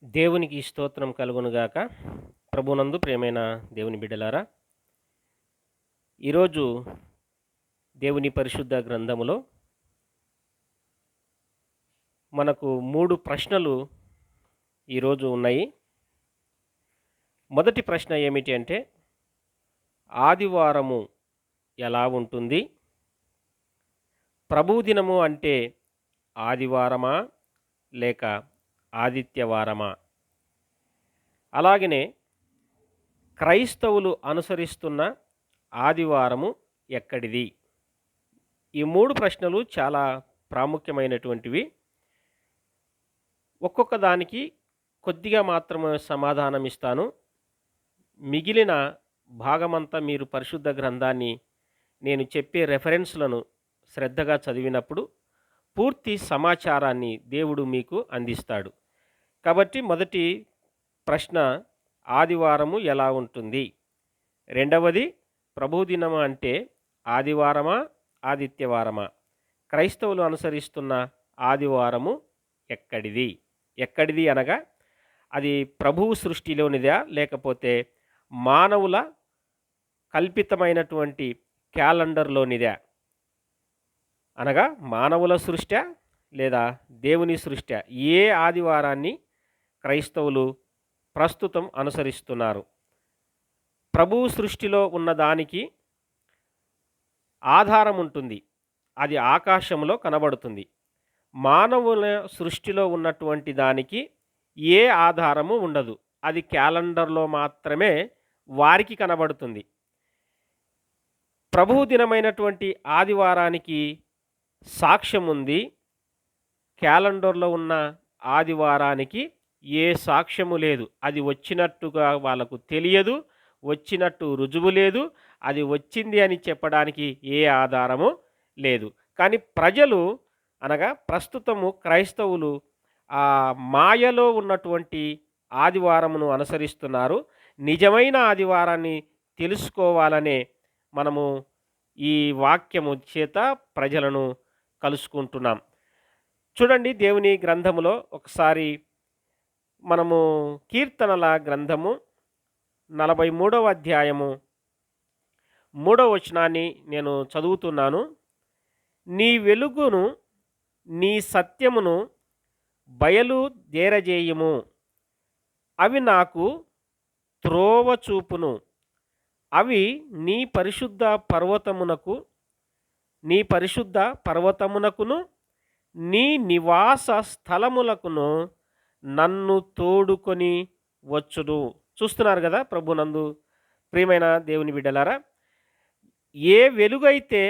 దేవునికి స్తోత్రం కలుగునుగాక. ప్రభునందు ప్రియమైన దేవుని బిడ్డలారా, ఈరోజు దేవుని పరిశుద్ధ గ్రంథములో మనకు 3 ప్రశ్నలు ఈరోజు ఉన్నాయి. మొదటి ప్రశ్న ఏమిటి అంటే, ఆదివారము ఎలా ఉంటుంది? ప్రభువు దినము అంటే ఆదివారమా లేక ఆదిత్యవారమా? అలాగనే క్రైస్తవులు అనుసరిస్తున్న ఆదివారము ఎక్కడిది? ఈ 3 ప్రశ్నలు చాలా ప్రాముఖ్యమైనటువంటివి. ఒక్కొక్క దానికి కొద్దిగా మాత్రమే సమాధానం ఇస్తాను. మిగిలిన భాగమంతా మీరు పరిశుద్ధ గ్రంథాన్ని నేను చెప్పే రెఫరెన్స్‌లను శ్రద్ధగా చదివినప్పుడు పూర్తి సమాచారాన్ని దేవుడు మీకు అందిస్తాడు. కాబట్టి మొదటి ప్రశ్న, ఆదివారము ఎలా ఉంటుంది? రెండవది, ప్రభుదినం అంటే ఆదివారమా? ఆదిత్యవారమా? క్రైస్తవులు అనుసరిస్తున్న ఆదివారము ఎక్కడిది? ఎక్కడిది అనగా అది ప్రభువు సృష్టిలోనిదా? లేకపోతే మానవుల కల్పితమైనటువంటి క్యాలెండర్‌లోనిదా? అనగా మానవుల సృష్ట్యా? లేదా దేవుని సృష్ట్యా? ఏ ఆదివారాన్ని క్రైస్తవులు ప్రస్తుతం అనుసరిస్తున్నారు? ప్రభువు సృష్టిలో ఉన్నదానికి ఆధారం ఉంటుంది. అది ఆకాశంలో కనబడుతుంది. మానవుల సృష్టిలో ఉన్నటువంటి దానికి ఏ ఆధారము ఉండదు. అది క్యాలెండర్‌లో మాత్రమే వారికి కనబడుతుంది. ప్రభువు దినమైనటువంటి ఆదివారానికి సాక్ష్యం ఉంది. క్యాలెండర్‌లో ఉన్న ఆదివారానికి ఏ సాక్ష్యము లేదు. అది వచ్చినట్టుగా వాళ్ళకు తెలియదు. వచ్చినట్టు రుజువు లేదు. అది వచ్చింది అని చెప్పడానికి ఏ ఆధారము లేదు. కానీ ప్రజలు అనగా ప్రస్తుతము క్రైస్తవులు మాయలో ఉన్నటువంటి ఆదివారమును అనుసరిస్తున్నారు. నిజమైన ఆదివారాన్ని తెలుసుకోవాలనే మనము ఈ వాక్యము చేత ప్రజలను కలుసుకుంటున్నాం. చూడండి, దేవుని గ్రంథములో ఒకసారి మనము కీర్తనల గ్రంథము 43వ అధ్యాయము 3వ వచనాన్ని నేను చదువుతున్నాను. నీ వెలుగును నీ సత్యమును బయలుదేరజేయుము, అవి నాకు త్రోవ చూపును. అవి నీ పరిశుద్ధ పర్వతమునకును నీ నివాస స్థలములకును నన్ను తోడుకొని వచ్చును. చూస్తున్నారు కదా ప్రభునందు ప్రియమైన దేవుని బిడ్డలారా, ఏ వెలుగైతే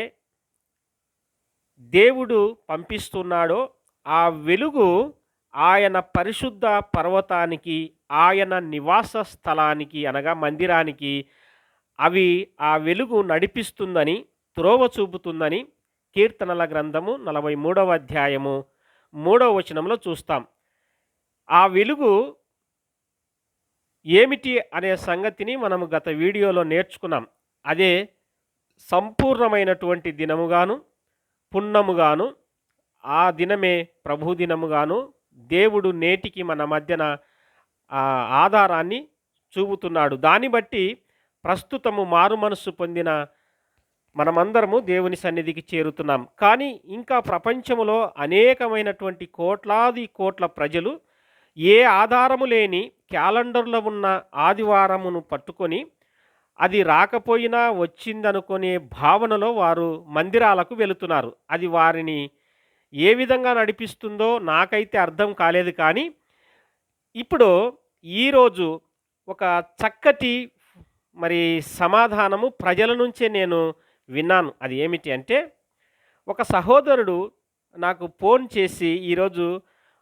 దేవుడు పంపిస్తున్నాడో ఆ వెలుగు ఆయన పరిశుద్ధ పర్వతానికి, ఆయన నివాస స్థలానికి అనగా మందిరానికి అవి ఆ వెలుగు నడిపిస్తుందని, త్రోవ చూపుతుందని కీర్తనల గ్రంథము 43వ అధ్యాయము 3వ వచనంలో చూస్తాం. ఆ వెలుగు ఏమిటి అనే సంగతిని మనము గత వీడియోలో నేర్చుకున్నాం. అదే సంపూర్ణమైనటువంటి దినముగాను, పున్నముగాను, ఆ దినమే ప్రభు దినముగాను దేవుడు నేటికి మన మధ్యన ఆధారాన్ని చూపుతున్నాడు. దాన్ని బట్టి ప్రస్తుతము మారు మనస్సు పొందిన మనమందరము దేవుని సన్నిధికి చేరుతున్నాం. కానీ ఇంకా ప్రపంచములో అనేకమైనటువంటి కోట్లాది కోట్ల ప్రజలు ఏ ఆధారము లేని క్యాలెండర్లో ఉన్న ఆదివారమును పట్టుకొని అది రాకపోయినా వచ్చిందనుకునే భావనలో వారు మందిరాలకు వెళుతున్నారు. అది వారిని ఏ విధంగా నడిపిస్తుందో నాకైతే అర్థం కాలేదు. కానీ ఇప్పుడు ఈరోజు ఒక చక్కటి సమాధానము ప్రజల నుంచే నేను విన్నాను. అది ఏమిటి అంటే, ఒక సహోదరుడు నాకు ఫోన్ చేసి ఈరోజు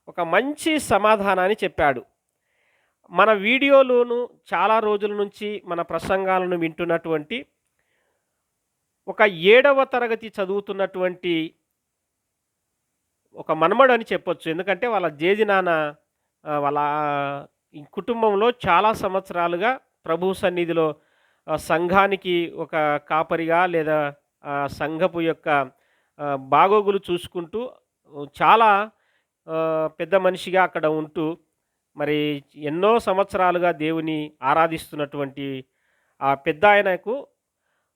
ఒక మంచి సమాధానాన్ని చెప్పాడు. మన వీడియోలోను చాలా రోజుల నుంచి మన ప్రసంగాలను వింటున్నటువంటి ఒక 7వ తరగతి చదువుతున్నటువంటి ఒక మనమడని చెప్పొచ్చు. ఎందుకంటే వాళ్ళ జేజి నాన్న వాళ్ళ ఈ కుటుంబంలో చాలా సంవత్సరాలుగా ప్రభు సన్నిధిలో సంఘానికి ఒక కాపరిగా లేదా సంఘపు యొక్క బాగోగులు చూసుకుంటూ చాలా పెద్ద మనిషిగా అక్కడ ఉంటూ మరి ఎన్నో సంవత్సరాలుగా దేవుని ఆరాధిస్తున్నటువంటి ఆ పెద్దాయనకు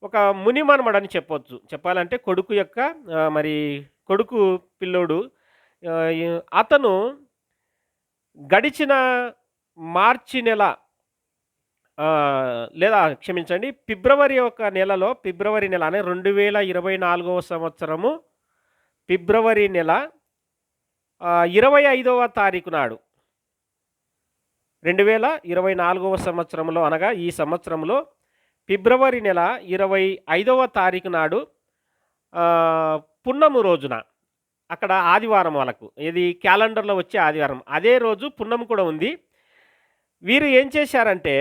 ఒక మునిమనుమడని చెప్పొచ్చు. చెప్పాలంటే కొడుకు యొక్క మరి కొడుకు పిల్లోడు. ఈ అతను గడిచిన మార్చి నెల లేదా క్షమించండి, ఫిబ్రవరి ఒక నెలలో, ఫిబ్రవరి నెల అనే 2024వ సంవత్సరము ఫిబ్రవరి నెల 25వ తారీఖు నాడు 2024వ సంవత్సరంలో, అనగా ఈ సంవత్సరంలో ఫిబ్రవరి నెల 25వ తారీఖు నాడు పున్నము రోజున, అక్కడ ఆదివారం వాళ్ళకు, ఇది క్యాలెండర్‌లో వచ్చే ఆదివారం. అదే రోజు పున్నము కూడా ఉంది. వీరు ఏం చేశారంటే,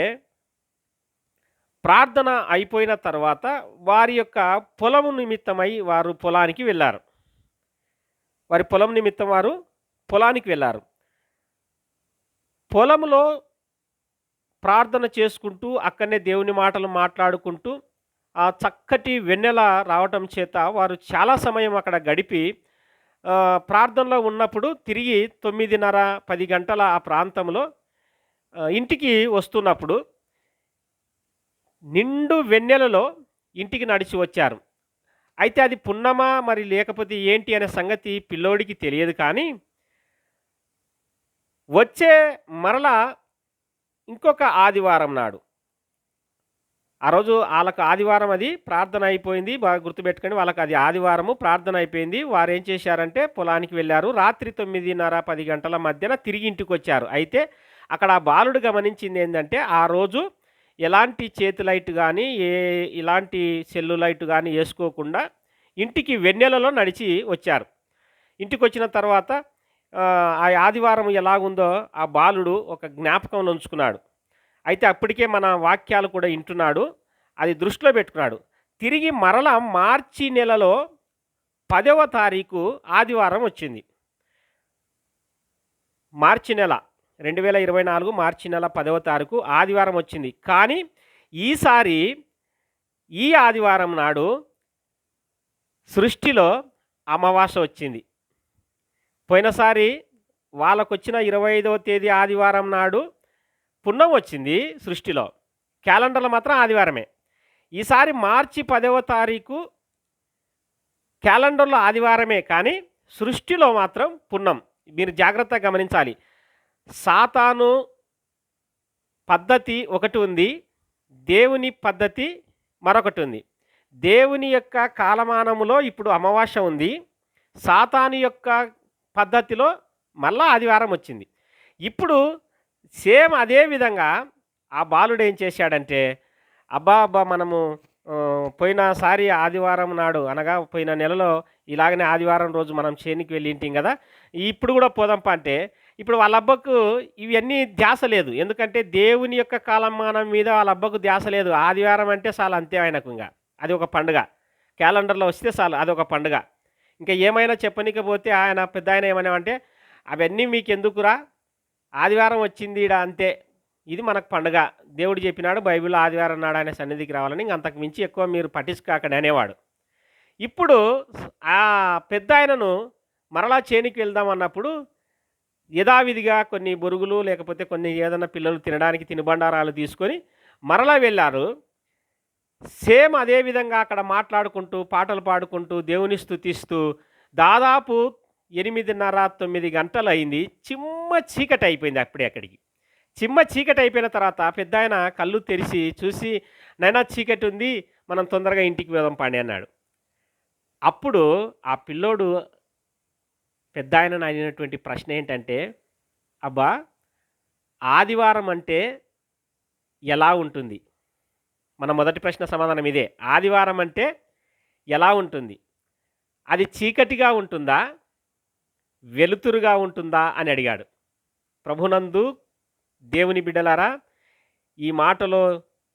ప్రార్థన అయిపోయిన తర్వాత వారి యొక్క పొలము నిమిత్తమై వారు పొలానికి వెళ్లారు. వారి పొలం నిమిత్తం వారు పొలానికి వెళ్లారు. పొలంలో ప్రార్థన చేసుకుంటూ, అక్కడనే దేవుని మాటలు మాట్లాడుకుంటూ, ఆ చక్కటి వెన్నెల రావటం చేత వారు చాలా సమయం అక్కడ గడిపి ప్రార్థనలో ఉన్నప్పుడు తిరిగి 9:30, 10 గంటల ఆ ప్రాంతంలో ఇంటికి వస్తున్నప్పుడు నిండు వెన్నెలలో ఇంటికి నడిచి వచ్చారు. అయితే అది పున్నమా మరి లేకపోతే ఏంటి అనే సంగతి పిల్లోడికి తెలియదు. కానీ వచ్చే మరలా ఇంకొక ఆదివారం నాడు, ఆ రోజు ఆళ్ళకు ఆదివారం, అది ప్రార్థన అయిపోయింది. బాగా గుర్తుపెట్టుకోండి, వాళ్ళకి అది ఆదివారము, ప్రార్థన అయిపోయింది. వారేం చేశారంటే పొలానికి వెళ్లారు. రాత్రి 9:30, 10 గంటల మధ్యన తిరిగి ఇంటికొచ్చారు. అయితే అక్కడ ఆ బాలుడు గమనించింది ఏందంటే, ఆ రోజు ఎలాంటి చేతి లైట్ గానీ, ఇలాంటి సెల్లు లైట్ గానీ యేసుకోకుండా ఇంటికి వెన్నెలలో నడిచి వచ్చారు. ఇంటికొచ్చిన తర్వాత ఆ ఆదివారం ఎలాగుందో ఆ బాలుడు ఒక జ్ఞాపకంలో ఉంచుకున్నాడు. అయితే అప్పటికే మన వాక్యాలు కూడా ఇంటున్నాడు. అది దృష్టిలో పెట్టుకున్నాడు. తిరిగి మరలా మార్చి నెలలో 10వ తారీఖు ఆదివారం వచ్చింది. మార్చి నెల 2024 మార్చి నెల 10వ తారీఖు ఆదివారం వచ్చింది. కానీ ఈసారి ఈ ఆదివారం నాడు సృష్టిలో అమావాస్య వచ్చింది. పోయినసారి వాళ్ళకొచ్చిన 25వ తేదీ ఆదివారం నాడు పున్నం వచ్చింది సృష్టిలో. క్యాలెండర్‌లో మాత్రం ఆదివారమే. ఈసారి మార్చి 10వ తారీఖు క్యాలెండర్‌లో ఆదివారమే, కానీ సృష్టిలో మాత్రం పున్నం. మీరు జాగ్రత్తగా గమనించాలి. సాతాను పద్ధతి ఒకటి ఉంది, దేవుని పద్ధతి మరొకటి ఉంది. దేవుని యొక్క కాలమానములో ఇప్పుడు అమావాస్య ఉంది. సాతాను యొక్క పద్ధతిలో మళ్ళా ఆదివారం వచ్చింది. ఇప్పుడు సేమ్ అదే విధంగా ఆ బాలుడు ఏం చేశాడంటే, అబ్బా మనము పోయినసారి ఆదివారం నాడు, అనగా పోయిన నెలలో ఇలాగనే ఆదివారం రోజు మనం చేనికి వెళ్ళి ఇంటిం కదా, ఇప్పుడు కూడా పోదాంపా అంటే, ఇప్పుడు వాళ్ళ అబ్బకు ఇవన్నీ ధ్యాస లేదు. ఎందుకంటే దేవుని యొక్క కాలమానం మీద వాళ్ళ అబ్బకు ధ్యాస లేదు. ఆదివారం అంటే చాలు, అంతే ఆయనకు. ఇంకా అది ఒక పండుగ. క్యాలెండర్‌లో వస్తే చాలు, అదొక పండుగ. ఇంకా ఏమైనా చెప్పనీకపోతే ఆయన పెద్దాయన ఏమన్నామంటే, అవన్నీ మీకెందుకురా, ఆదివారం వచ్చింది ఈడ అంతే, ఇది మనకు పండుగ. దేవుడు చెప్పినాడు బైబిల్‌లో ఆదివారం నాడు ఆయన సన్నిధికి రావాలని, ఇంక అంతకు మించి ఎక్కువ మీరు పట్టించుకోకండి అనేవాడు. ఇప్పుడు ఆ పెద్దాయనను మరలా చేనికి వెళ్దాం అన్నప్పుడు యథావిధిగా కొన్ని బొరుగులు, లేకపోతే కొన్ని ఏదన్నా పిల్లలు తినడానికి తినుబండారాలు తీసుకొని మరలా వెళ్ళారు. సేమ్ అదే విధంగా అక్కడ మాట్లాడుకుంటూ, పాటలు పాడుకుంటూ, దేవుని స్తుతిస్తూ దాదాపు 8:30, 9 గంటలయింది. చిమ్మ చీకటి అయిపోయింది అప్పుడే అక్కడికి. చిమ్మ చీకటి అయిపోయిన తర్వాత పెద్దాయన కళ్ళు తెరిచి చూసి, "నాయనా చీకటి ఉంది, మనం తొందరగా ఇంటికి పోదాం పండి" అన్నాడు. అప్పుడు ఆ పిల్లోడు పెద్దాయనను అడిగినటువంటి ప్రశ్న ఏంటంటే, "అబ్బా, ఆదివారం అంటే ఎలా ఉంటుంది?" మన మొదటి ప్రశ్న సమాధానం ఇదే. ఆదివారం అంటే ఎలా ఉంటుంది? అది చీకటిగా ఉంటుందా? వెలుతురుగా ఉంటుందా? అని అడిగాడు. ప్రభునందు దేవుని బిడ్డలారా, ఈ మాటలో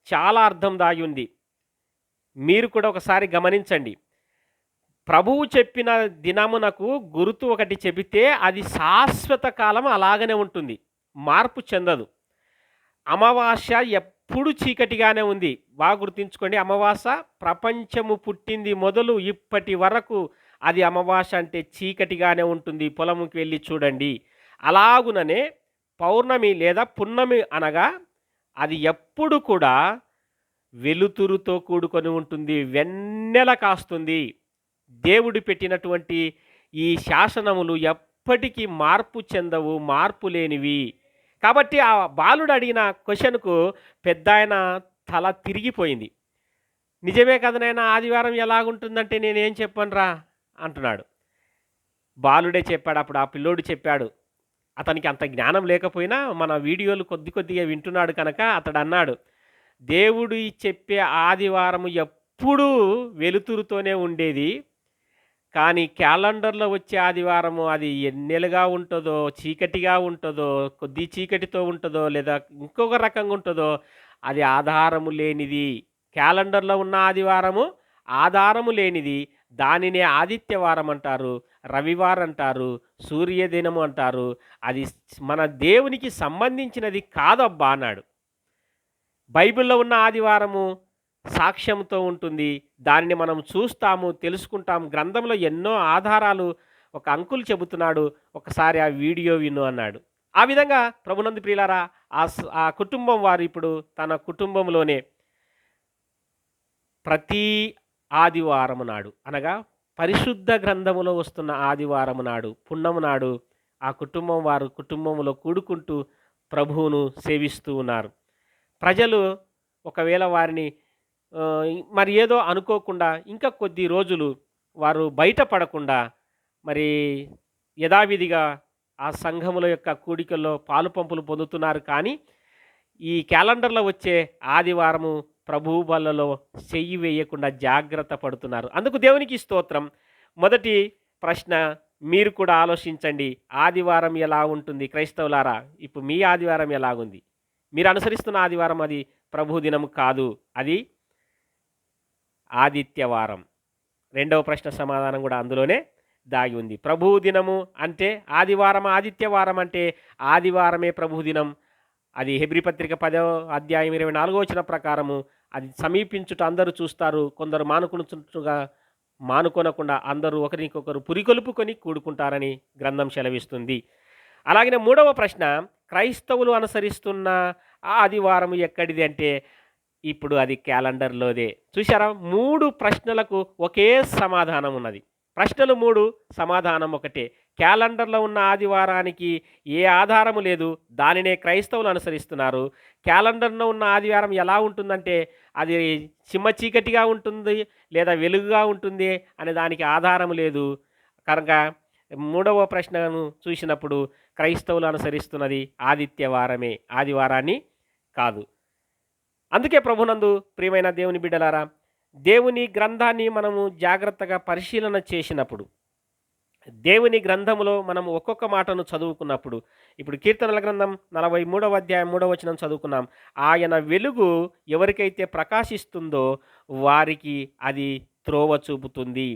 చాలా అర్థం దాగి ఉంది. మీరు కూడా ఒకసారి గమనించండి. ప్రభువు చెప్పిన దినమునకు గుర్తు ఒకటి చెబితే అది శాశ్వత కాలం అలాగనే ఉంటుంది, మార్పు చెందదు. అమావాస్య ఎప్పుడు చీకటిగానే ఉంది. బాగా గుర్తుంచుకోండి, అమావాస్య ప్రపంచము పుట్టింది మొదలు ఇప్పటి వరకు అది అమావాస్య అంటే చీకటిగానే ఉంటుంది. పొలంకి వెళ్ళి చూడండి. అలాగుననే పౌర్ణమి లేదా పున్నమి అనగా అది ఎప్పుడు కూడా వెలుతురుతో కూడుకొని ఉంటుంది. వెన్నెల కాస్తుంది. దేవుడు పెట్టినటువంటి ఈ శాసనములు ఎప్పటికీ మార్పు చెందవు, మార్పు లేనివి. కాబట్టి ఆ బాలుడు అడిగిన క్వెషన్‌కు పెద్దాయన తల తిరిగిపోయింది. నిజమే కదా నాయనా! ఆదివారం ఎలాగుంటుందంటే నేనేం చెప్పనురా అంటున్నాడు. బాలుడే చెప్పాడు. అప్పుడు ఆ పిల్లోడు చెప్పాడు. అతనికి అంత జ్ఞానం లేకపోయినా మన వీడియోలు కొద్ది కొద్దిగా వింటున్నాడు కనుక అతడన్నాడు, దేవుడు ఈ చెప్పే ఆదివారం ఎప్పుడూ వెలుతురుతోనే ఉండేది. కానీ క్యాలెండర్‌లో వచ్చే ఆదివారము అది ఎన్నెలుగా ఉంటదో, చీకటిగా ఉంటదో, కొద్ది చీకటితో ఉంటదో, లేదా ఇంకొక రకంగా ఉంటదో అది ఆధారము లేనిది. క్యాలెండర్‌లో ఉన్న ఆదివారము ఆధారము లేనిది. దానినే ఆదిత్యవారం అంటారు, రవివారం అంటారు, సూర్యదినము అంటారు. అది మన దేవునికి సంబంధించినది కాదబ్బా! అన్నాడు. బైబిల్‌లో ఉన్న ఆదివారము సాక్ష్యంతో ఉంటుంది. దానిని మనం చూస్తాము, తెలుసుకుంటాం. గ్రంథంలో ఎన్నో ఆధారాలు ఒక అంకుల్ చెబుతున్నాడు. ఒకసారి ఆ వీడియో విను అన్నాడు. ఆ విధంగా ప్రభునందు ప్రియులారా ఆ కుటుంబం వారు ఇప్పుడు తన కుటుంబంలోనే ప్రతి ఆదివారము నాడు అనగా పరిశుద్ధ గ్రంథములో వస్తున్న ఆదివారము నాడు, పున్నము నాడు ఆ కుటుంబం వారు కుటుంబంలో కూడుకుంటూ ప్రభువును సేవిస్తూ ఉన్నారు. ప్రజలు ఒకవేళ వారిని మరి ఏదో అనుకోకుండా ఇంకా కొద్ది రోజులు వారు బయటపడకుండా మరి యథావిధిగా ఆ సంఘముల యొక్క కూడికల్లో పాలు పంపులు పొందుతున్నారు. కానీ ఈ క్యాలెండర్‌లో వచ్చే ఆదివారము ప్రభువు బల్లలో చెయ్యి వేయకుండా జాగ్రత్త పడుతున్నారు. అందుకు దేవునికి స్తోత్రం. మొదటి ప్రశ్న మీరు కూడా ఆలోచించండి. ఆదివారం ఎలా ఉంటుంది క్రైస్తవులారా? ఇప్పుడు మీ ఆదివారం ఎలాగుంది? మీరు అనుసరిస్తున్న ఆదివారం అది ప్రభు దినం కాదు. అది ఆదిత్యవారం. రెండవ ప్రశ్న సమాధానం కూడా అందులోనే దాగి ఉంది. ప్రభువు దినము అంటే ఆదివారం, ఆదిత్యవారం అంటే ఆదివారమే ప్రభువు దినం. అది హెబ్రీ పత్రిక 10వ అధ్యాయం 24వ వచనం ప్రకారము అది సమీపించుట అందరూ చూస్తారు. కొందరు మానుకొనుచున్నట్టుగా మానుకొనకుండా అందరూ ఒకరికొకరు పురికొల్పుకొని కూడుకుంటారని గ్రంథం సెలవిస్తుంది. అలాగనే మూడవ ప్రశ్న క్రైస్తవులు అనుసరిస్తున్న ఆ ఆదివారం ఎక్కడిది అంటే ఇప్పుడు అది క్యాలెండర్‌లోదే. చూసారా? 3 ప్రశ్నలకు ఒకే సమాధానం ఉన్నది. ప్రశ్నలు 3, సమాధానం ఒకటే. క్యాలెండర్‌లో ఉన్న ఆదివారానికి ఏ ఆధారము లేదు. దానినే క్రైస్తవులు అనుసరిస్తున్నారు. క్యాలెండర్‌లో ఉన్న ఆదివారం ఎలా ఉంటుందంటే అది చిమ్మ చీకటిగా ఉంటుంది లేదా వెలుగుగా ఉంటుంది అనే దానికి ఆధారం లేదు. కనుక మూడవ ప్రశ్నను చూసినప్పుడు క్రైస్తవులు అనుసరిస్తున్నది ఆదిత్యవారమే, ఆదివారాన్ని కాదు. అందుకే ప్రభునందు ప్రియమైన దేవుని బిడ్డలారా, దేవుని గ్రంథాన్ని మనము జాగ్రత్తగా పరిశీలన చేసినప్పుడు, దేవుని గ్రంథములో మనం ఒక్కొక్క మాటను చదువుకున్నప్పుడు, ఇప్పుడు కీర్తనల గ్రంథం 43వ అధ్యాయం 3వ వచనం చదువుకున్నాం. ఆయన వెలుగు ఎవరికైతే ప్రకాశిస్తుందో వారికి అది త్రోవ చూపుతుంది.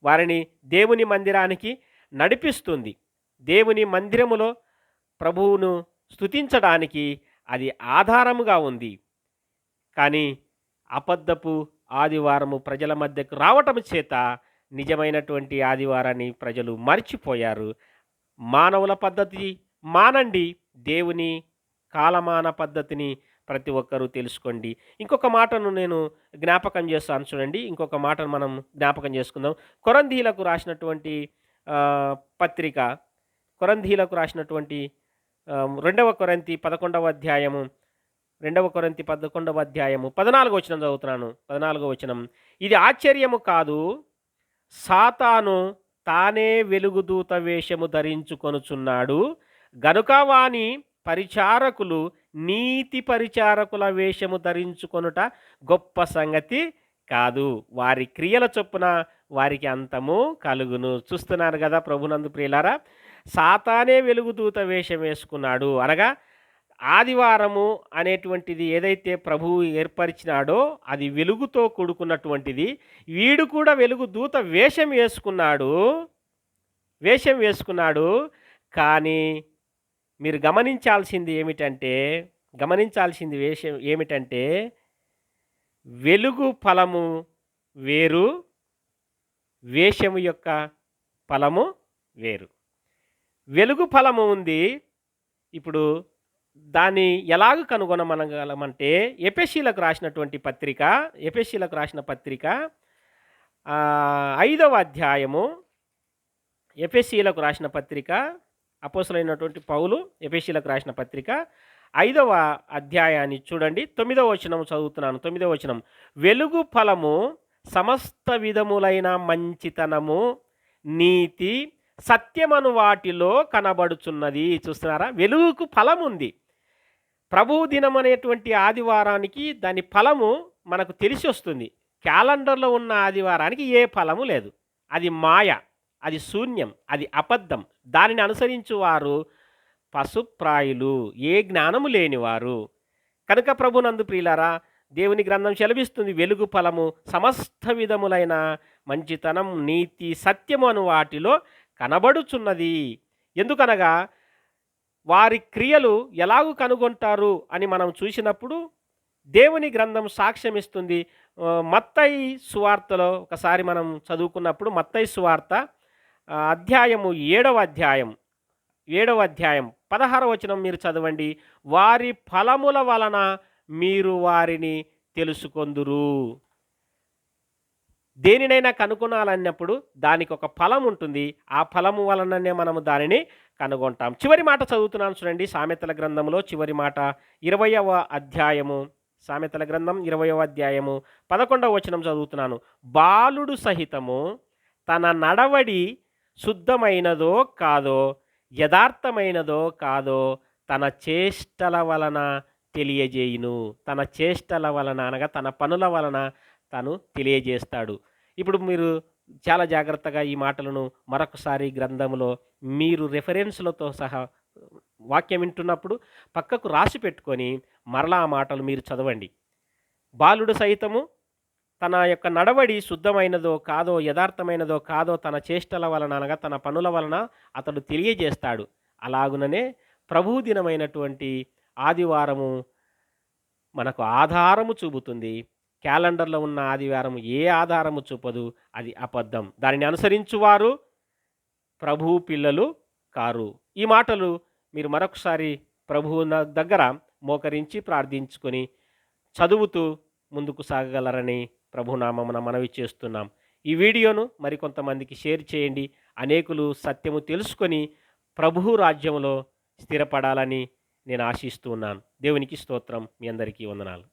వారిని దేవుని మందిరానికి నడిపిస్తుంది. దేవుని మందిరములో ప్రభువును స్తుతించడానికి అది ఆధారముగా ఉంది. కానీ అబద్ధపు ఆదివారము ప్రజల మధ్యకు రావటం చేత నిజమైనటువంటి ఆదివారాన్ని ప్రజలు మర్చిపోయారు. మానవుల పద్ధతి మానండి, దేవుని కాలమాన పద్ధతిని ప్రతి ఒక్కరూ తెలుసుకోండి. ఇంకొక మాటను నేను జ్ఞాపకం చేస్తాను చూడండి. ఇంకొక మాటను మనం జ్ఞాపకం చేసుకుందాం. కొరంథీలకు రాసినటువంటి పత్రిక, కొరంథీలకు రాసినటువంటి 2వ కొరింథీ 11వ అధ్యాయము 2వ కొరింథీ 11వ అధ్యాయము 14వ వచనం చదువుతున్నాను. 14వ వచనం, ఇది ఆశ్చర్యము కాదు, సాతాను తానే వెలుగుదూత వేషము ధరించుకొనుచున్నాడు గనుక వాని పరిచారకులు నీతి పరిచారకుల వేషము ధరించుకొనుట గొప్ప సంగతి కాదు. వారి క్రియల చొప్పున వారికి అంతము కలుగును. చూస్తున్నారు కదా ప్రభునందు ప్రియులారా, సాతానే వెలుగుదూత వేషం వేసుకున్నాడు అనగా ఆదివారము అనేటువంటిది ఏదైతే ప్రభువు ఏర్పరిచినాడో అది వెలుగుతో కూడుకున్నటువంటిది. వీడు కూడా వెలుగు దూత వేషం వేసుకున్నాడు. కానీ మీరు గమనించాల్సింది వేషం ఏమిటంటే వెలుగు ఫలము వేరు, వేషము యొక్క ఫలము వేరు. వెలుగు ఫలము ఉంది. ఇప్పుడు దాన్ని ఎలాగ కనుగొనమనగలమంటే ఎఫెసీయులకు రాసినటువంటి పత్రిక, ఎఫెసీయులకు రాసిన పత్రిక 5వ అధ్యాయము, ఎఫెసీయులకు రాసిన పత్రిక, అపోస్తలుడైనటువంటి పౌలు ఎఫెసీయులకు రాసిన పత్రిక 5వ అధ్యాయాన్ని చూడండి. 9వ వచనం చదువుతున్నాను. 9వ వచనం, వెలుగు ఫలము సమస్త విధములైన మంచితనము, నీతి, సత్యమను వాటిలో కనబడుచున్నది. చూస్తున్నారా, వెలుగుకు ఫలం ఉంది. ప్రభువు దినం అనేటువంటి ఆదివారానికి దాని ఫలము మనకు తెలిసి వస్తుంది. క్యాలెండర్లో ఉన్న ఆదివారానికి ఏ ఫలము లేదు. అది మాయ, అది శూన్యం, అది అబద్ధం. దానిని అనుసరించు వారు పశుప్రాయులు, ఏ జ్ఞానము లేనివారు. కనుక ప్రభునందు ప్రియులారా, దేవుని గ్రంథం సెలవిస్తుంది, వెలుగు ఫలము సమస్త విధములైన మంచితనం, నీతి, సత్యము అను వాటిలో కనబడుచున్నది. ఎందుకనగా వారి క్రియలు ఎలాగూ కనుగొంటారు అని మనం చూసినప్పుడు దేవుని గ్రంథం సాక్ష్యం ఇస్తుంది. మత్తయి సువార్తలో ఒకసారి మనం చదువుకున్నప్పుడు మత్తయి సువార్త అధ్యాయము 7వ అధ్యాయం 16వ వచనం మీరు చదవండి. వారి ఫలముల వలన మీరు వారిని తెలుసుకొందురు. దేనినైనా కనుగొనాలన్నప్పుడు దానికి ఒక ఫలం ఉంటుంది. ఆ ఫలము వలననే మనము దానిని కనుగొంటాం. చివరి మాట చదువుతున్నాను చూడండి. సామెతల గ్రంథంలో చివరి మాట 20వ అధ్యాయము, సామెతల గ్రంథం 20వ అధ్యాయము 11వ వచనం చదువుతున్నాను. బాలుడు సహితము తన నడవడి శుద్ధమైనదో కాదో, యథార్థమైనదో కాదో తన చేష్టల వలన తెలియజేయును. తన చేష్టల వలన అనగా తన పనుల వలన తను తెలియజేస్తాడు. ఇప్పుడు మీరు చాలా జాగ్రత్తగా ఈ మాటలను మరొకసారి గ్రంథంలో మీరు రెఫరెన్స్లతో సహా వాక్యం వింటున్నప్పుడు పక్కకు రాసి పెట్టుకొని మరలా ఆ మాటలు మీరు చదవండి. బాలుడు సైతము తన యొక్క నడవడి శుద్ధమైనదో కాదో, యథార్థమైనదో కాదో తన చేష్టల వలన అనగా తన పనుల వలన అతడు తెలియజేస్తాడు. అలాగుననే ప్రభువు దినమైనటువంటి ఆదివారము మనకు ఆధారము చూపుతుంది. క్యాలెండర్లో ఉన్న ఆదివారం ఏ ఆధారము చూపదు, అది అబద్ధం. దానిని అనుసరించువారు ప్రభువు పిల్లలు కారు. ఈ మాటలు మీరు మరొకసారి ప్రభువు దగ్గర మోకరించి ప్రార్థించుకొని చదువుతూ ముందుకు సాగగలరని ప్రభునామమున మనవి చేస్తున్నాం. ఈ వీడియోను మరికొంతమందికి షేర్ చేయండి. అనేకులు సత్యము తెలుసుకొని ప్రభువు రాజ్యంలో స్థిరపడాలని నేను ఆశిస్తూ ఉన్నాను. దేవునికి స్తోత్రం. మీ అందరికీ వందనాలు.